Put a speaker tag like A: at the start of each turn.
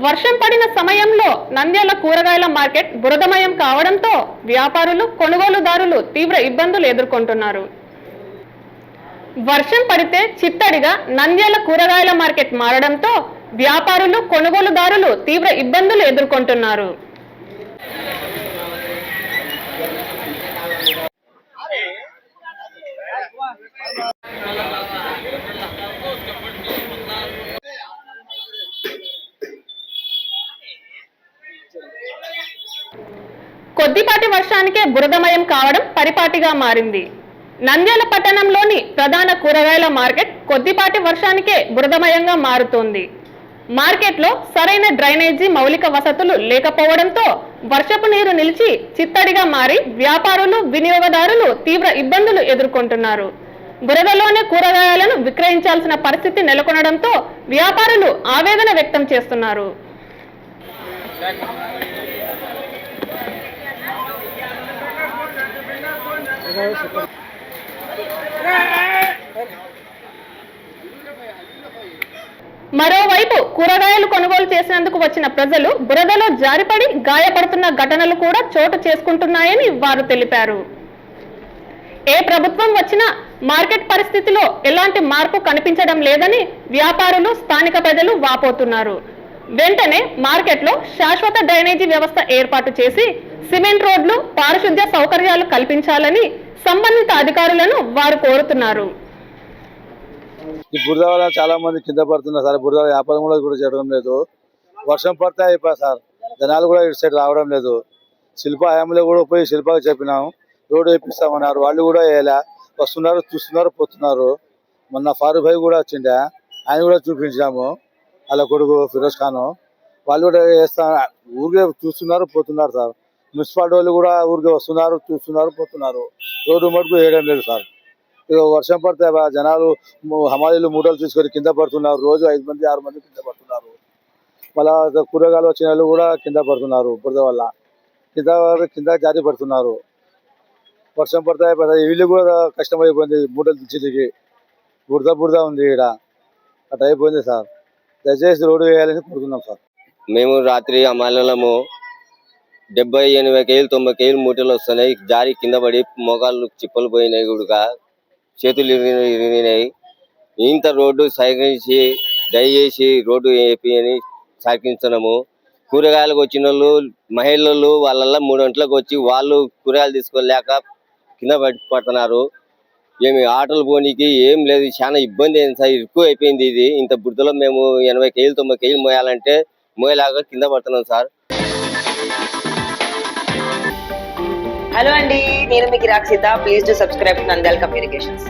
A: వర్షం పడిన సమయంలో నంద్యాల కూరగాయల మార్కెట్ బురదమయం కావడంతో వ్యాపారులు కొనుగోలుదారులు తీవ్ర ఇబ్బందులు ఎదుర్కొంటున్నారు. వర్షం పడితే చిత్తడిగా నంద్యాల కూరగాయల మార్కెట్ మారడంతో వ్యాపారులు కొనుగోలుదారులు తీవ్ర ఇబ్బందులు ఎదుర్కొంటున్నారు. కొద్దిపాటి వర్షానికే బురదమయం కావడం పరిపాటిగా మారింది. నంద్యాల పట్టణంలోని ప్రధాన కూరగాయల మార్కెట్ కొద్దిపాటి వర్షానికే బురదమయంగా మారుతోంది. మార్కెట్లో సరైన డ్రైనేజీ మౌలిక వసతులు లేకపోవడంతో వర్షపు నీరు నిలిచి చిత్తడిగా మారి వ్యాపారులు వినియోగదారులు తీవ్ర ఇబ్బందులు ఎదుర్కొంటున్నారు. బురదలోనే కూరగాయలను విక్రయించాల్సిన పరిస్థితి నెలకొనడంతో వ్యాపారులు ఆవేదన వ్యక్తం చేస్తున్నారు. మరోవైపు కూరగాయలు కొనుగోలు చేసేందుకు వచ్చిన ప్రజలు బురదలో జారిపడి గాయపడుతున్న ఘటనలు కూడా చోటు చేసుకుంటున్నాయని వారు తెలిపారు. ఏ ప్రభుత్వం వచ్చినా మార్కెట్ పరిస్థితిలో ఎలాంటి మార్పు కనిపించడం లేదని వ్యాపారులు స్థానిక ప్రజలు వాపోతున్నారు. వెంటనే మార్కెట్లో శాశ్వత డ్రైనేజీ వ్యవస్థ ఏర్పాటు చేసి సిమెంట్ రోడ్లు, పారిశుద్ధ్య సౌకర్యాలు కల్పించాలని సంబంధిత అధికారులను వారు కోరుతున్నారు.
B: ఈ బురద వల్ల చాలా మంది కింద పడుతున్నారు సార్. బురద వ్యాపారం కూడా చేయడం లేదు. వర్షం పడితే అయిపోయి సార్, జనాలు కూడా ఇటు సైడ్ రావడం లేదు. శిల్ప హయాంలో కూడా పోయి శిల్పకి చెప్పినాం, రోడ్డు వేపిస్తామన్నారు. వాళ్ళు కూడా వేయలే. వస్తున్నారు, చూస్తున్నారు, పోతున్నారు. మొన్న ఫారూక్ భాయ్ కూడా వచ్చిండే, ఆయన కూడా చూపించాము. వాళ్ళ కొడుకు ఫిరోజ్ ఖాన్, వాళ్ళు కూడా వేస్తా ఊరికే చూస్తున్నారు, పోతున్నారు సార్. మున్సిపాలిటీ వాళ్ళు కూడా ఊరికే వస్తున్నారు, చూస్తున్నారు, పోతున్నారు. రోడ్డు మటుకు వేయడం లేదు సార్. ఇక వర్షం పడితే జనాలు హమాలీలు మూటలు తీసుకొని కింద పడుతున్నారు. రోజు 5 మంది 6 మంది కింద పడుతున్నారు. మళ్ళా కూరగాయలు వచ్చిన వాళ్ళు కూడా కింద పడుతున్నారు. బురద వల్ల కింద జారి పడుతున్నారు. వర్షం పడితే వీళ్ళు కూడా కష్టమైపోయింది. మూటలు తెచ్చేదికి బురద ఉంది. ఇక్కడ అట్లా అయిపోయింది సార్. దయచేసి రోడ్డు వేయాలని కోరుతున్నాం సార్.
C: మేము రాత్రి అమ్మాయిలము 70, 80 కేజీలు 90 కేజీలు మూటలు వస్తున్నాయి. జారి కింద పడి మొగాళ్ళు చిప్పలు పోయినాయి, కూడా చేతులు ఇరిగినాయి. ఇంత రోడ్డు సహకరించి దయచేసి రోడ్డు వేపి అని సహకరించడము. కూరగాయలకు వచ్చిన వాళ్ళు మహిళలు వాళ్ళ 3 గంటలకు వచ్చి వాళ్ళు కూరగాయలు తీసుకోలేక కింద పడుతున్నారు. ఏమి ఆటోలు పోనీకి ఏం లేదు. చాలా ఇబ్బంది అయింది సార్. ఎక్కువ అయిపోయింది ఇది. ఇంత బురదలో మేము 80 కేజీలు 90 కేజీలు మోయాలంటే మోయలాగా కింద పడుతున్నాం సార్.
D: హలో అండి, నేను మీకు Rakshitha. Please to subscribe to Nandyal communications.